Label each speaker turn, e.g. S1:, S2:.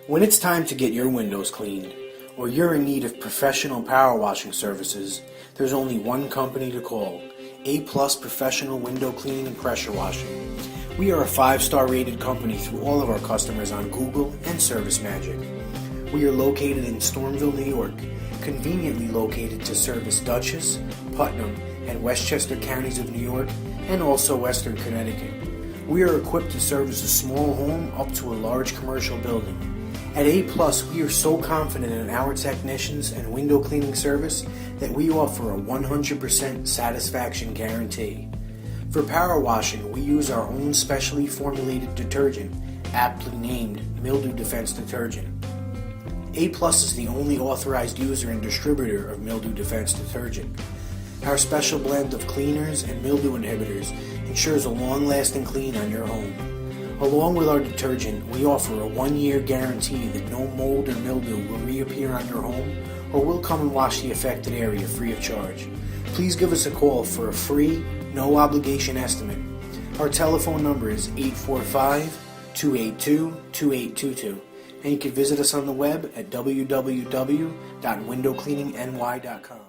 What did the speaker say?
S1: When it's time to get your windows cleaned, or you're in need of professional power washing services, there's only one company to call: A+ Professional Window Cleaning and Pressure Washing. We are a 5-star rated company through all of our customers on Google and ServiceMagic. We are located in Stormville, New York, conveniently located to service Dutchess, Putnam, and Westchester counties of New York, and also Western Connecticut. We are equipped to service a small home up to a large commercial building. At A+, we are so confident in our technicians and window cleaning service that we offer a 100% satisfaction guarantee. For power washing, we use our own specially formulated detergent, aptly named Mildew Defense Detergent. A+ is the only authorized user and distributor of Mildew Defense Detergent. Our special blend of cleaners and mildew inhibitors ensures a long-lasting clean on your home. Along with our detergent, we offer a 1-year guarantee that no mold or mildew will reappear on your home, or we'll come and wash the affected area free of charge. Please give us a call for a free, no-obligation estimate. Our telephone number is 845-282-2822, and you can visit us on the web at www.windowcleaningny.com.